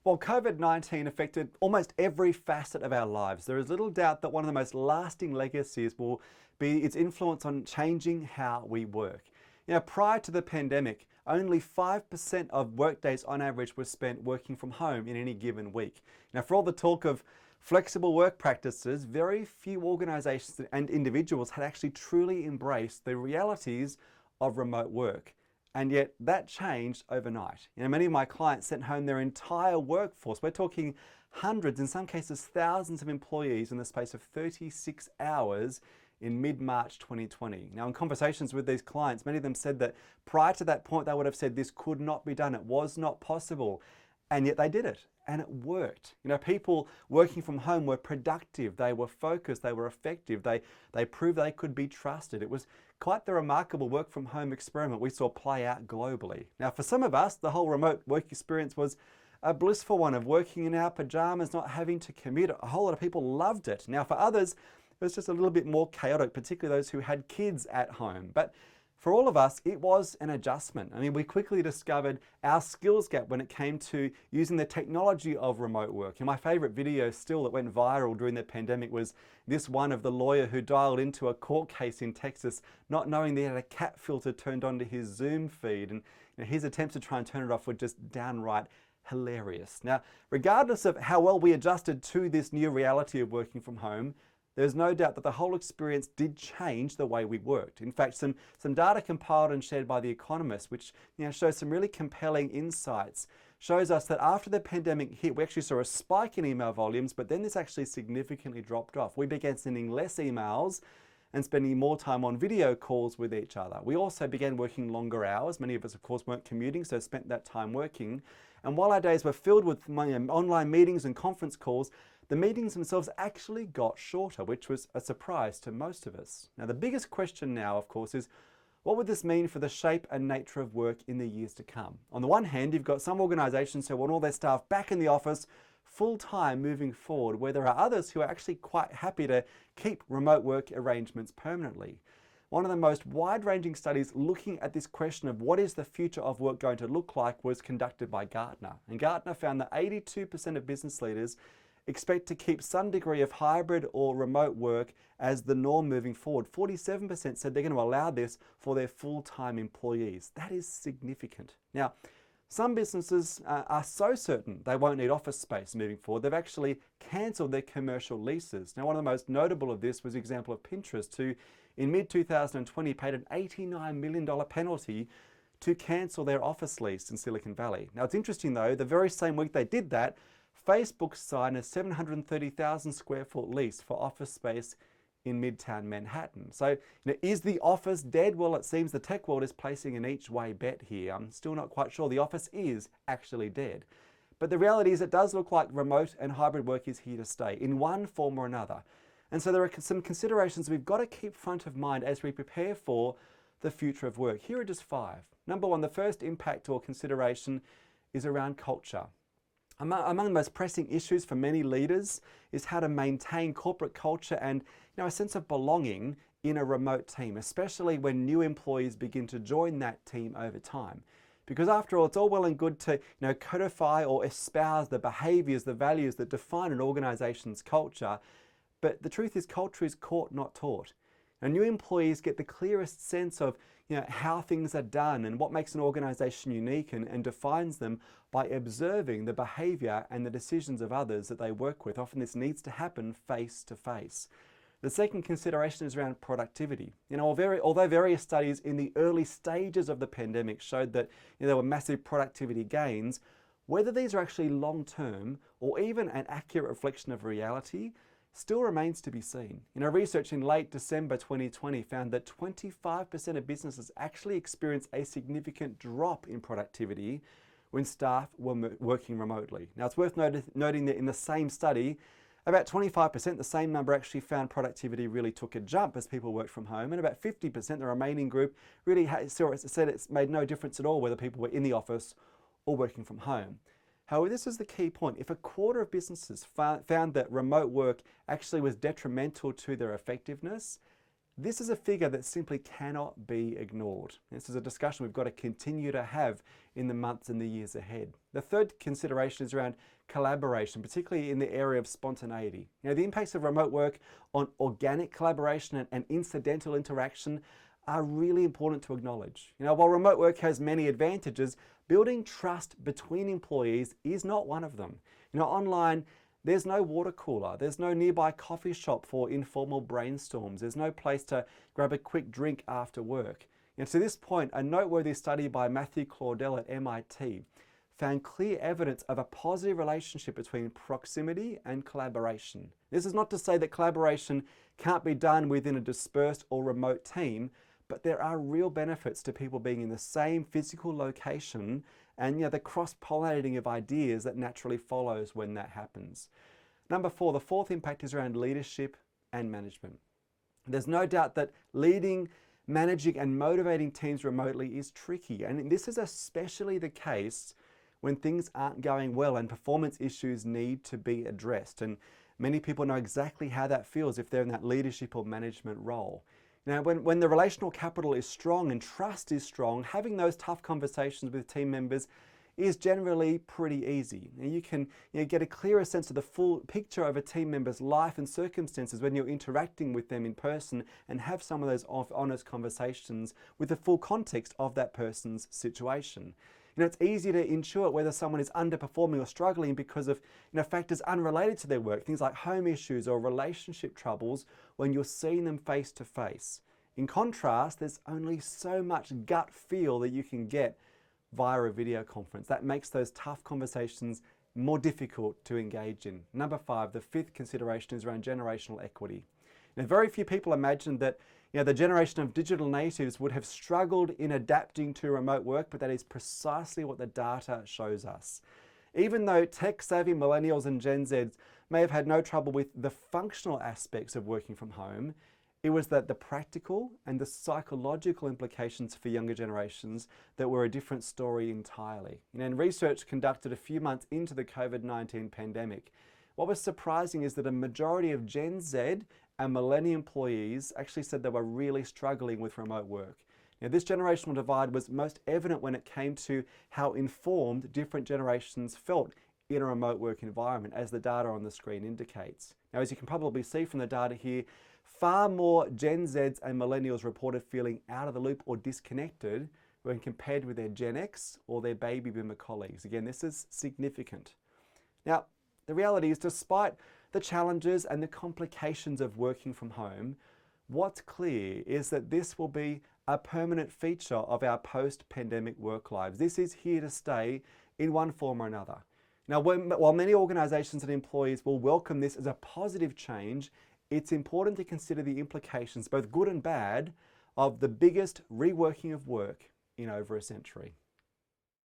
Well, COVID-19 affected almost every facet of our lives. There is little doubt that one of the most lasting legacies will be its influence on changing how we work. Prior to the pandemic, only 5% of workdays on average were spent working from home in any given week. Now, for all the talk of flexible work practices, very few organizations and individuals had actually truly embraced the realities of remote work. And yet that changed overnight. Many of my clients sent home their entire workforce. We're talking hundreds, in some cases thousands of employees in the space of 36 hours in mid-March 2020. Now, in conversations with these clients, many of them said that prior to that point, they would have said this could not be done. It was not possible. And yet they did it. And it worked. People working from home were productive, they were focused, they were effective, they proved they could be trusted. It was quite the remarkable work from home experiment we saw play out globally. Now, for some of us, the whole remote work experience was a blissful one of working in our pajamas, not having to commute. A whole lot of people loved it. Now, for others, it was just a little bit more chaotic, particularly those who had kids at home. But for all of us, it was an adjustment. We quickly discovered our skills gap when it came to using the technology of remote work. And my favorite video still that went viral during the pandemic was this one of the lawyer who dialed into a court case in Texas, not knowing they had a cat filter turned onto his Zoom feed. And his attempts to try and turn it off were just downright hilarious. Now, regardless of how well we adjusted to this new reality of working from home, there's no doubt that the whole experience did change the way we worked. In fact, some data compiled and shared by The Economist, which shows some really compelling insights, shows us that after the pandemic hit, we actually saw a spike in email volumes, but then this actually significantly dropped off. We began sending less emails and spending more time on video calls with each other. We also began working longer hours. Many of us, of course, weren't commuting, so spent that time working. And while our days were filled with online meetings and conference calls, the meetings themselves actually got shorter, which was a surprise to most of us. Now, the biggest question now, of course, is what would this mean for the shape and nature of work in the years to come? On the one hand, you've got some organizations who want all their staff back in the office full-time moving forward, where there are others who are actually quite happy to keep remote work arrangements permanently. One of the most wide-ranging studies looking at this question of what is the future of work going to look like was conducted by Gartner. And Gartner found that 82% of business leaders expect to keep some degree of hybrid or remote work as the norm moving forward. 47% said they're going to allow this for their full-time employees. That is significant. Now, some businesses are so certain they won't need office space moving forward, they've actually cancelled their commercial leases. Now, one of the most notable of this was the example of Pinterest, who in mid-2020 paid an $89 million penalty to cancel their office lease in Silicon Valley. Now, it's interesting though, the very same week they did that, Facebook signed a 730,000 square foot lease for office space in Midtown Manhattan. So, is the office dead? Well, it seems the tech world is placing an each way bet here. I'm still not quite sure the office is actually dead. But the reality is it does look like remote and hybrid work is here to stay in one form or another. And so there are some considerations we've got to keep front of mind as we prepare for the future of work. Here are just 5. Number 1, the first impact or consideration is around culture. Among the most pressing issues for many leaders is how to maintain corporate culture and a sense of belonging in a remote team, especially when new employees begin to join that team over time. Because after all, it's all well and good to codify or espouse the behaviors, the values that define an organization's culture, but the truth is culture is caught, not taught. And new employees get the clearest sense of how things are done and what makes an organization unique and defines them by observing the behavior and the decisions of others that they work with. Often this needs to happen face to face. The second consideration is around productivity. Although various studies in the early stages of the pandemic showed that there were massive productivity gains, whether these are actually long-term or even an accurate reflection of reality still remains to be seen. Research in late December 2020 found that 25% of businesses actually experienced a significant drop in productivity when staff were working remotely. Now, it's worth noting that in the same study, about 25%, the same number, actually found productivity really took a jump as people worked from home, and about 50%, the remaining group, really said it's made no difference at all whether people were in the office or working from home. However, this is the key point. If a quarter of businesses found that remote work actually was detrimental to their effectiveness, This is a figure that simply cannot be ignored. This is a discussion we've got to continue to have in the months and the years ahead. The third consideration is around collaboration, particularly in the area of spontaneity. The impacts of remote work on organic collaboration and incidental interaction are really important to acknowledge. While remote work has many advantages, building trust between employees is not one of them. Online, there's no water cooler, there's no nearby coffee shop for informal brainstorms, there's no place to grab a quick drink after work. To this point, a noteworthy study by Matthew Claudel at MIT found clear evidence of a positive relationship between proximity and collaboration. This is not to say that collaboration can't be done within a dispersed or remote team, but there are real benefits to people being in the same physical location and the cross-pollinating of ideas that naturally follows when that happens. Number 4, the fourth impact is around leadership and management. There's no doubt that leading, managing and motivating teams remotely is tricky, and this is especially the case when things aren't going well and performance issues need to be addressed. And many people know exactly how that feels if they're in that leadership or management role. When the relational capital is strong and trust is strong, having those tough conversations with team members is generally pretty easy. You can get a clearer sense of the full picture of a team member's life and circumstances when you're interacting with them in person and have some of those honest conversations with the full context of that person's situation. It's easy to intuit whether someone is underperforming or struggling because of factors unrelated to their work, things like home issues or relationship troubles, when you're seeing them face to face. In contrast, there's only so much gut feel that you can get via a video conference. That makes those tough conversations more difficult to engage in. Number 5, the fifth consideration is around generational equity. Very few people imagine that the generation of digital natives would have struggled in adapting to remote work, but that is precisely what the data shows us. Even though tech-savvy millennials and Gen Zs may have had no trouble with the functional aspects of working from home, it was that the practical and the psychological implications for younger generations that were a different story entirely. In research conducted a few months into the COVID-19 pandemic, what was surprising is that a majority of Gen Z and millennial employees actually said they were really struggling with remote work. This generational divide was most evident when it came to how informed different generations felt in a remote work environment, as the data on the screen indicates. As you can probably see from the data here, far more Gen Zs and millennials reported feeling out of the loop or disconnected when compared with their Gen X or their baby boomer colleagues. Again, this is significant. Now, the reality is, despite the challenges and the complications of working from home, what's clear is that this will be a permanent feature of our post-pandemic work lives. This is here to stay in one form or another. Now, while many organizations and employees will welcome this as a positive change, it's important to consider the implications, both good and bad, of the biggest reworking of work in over a century.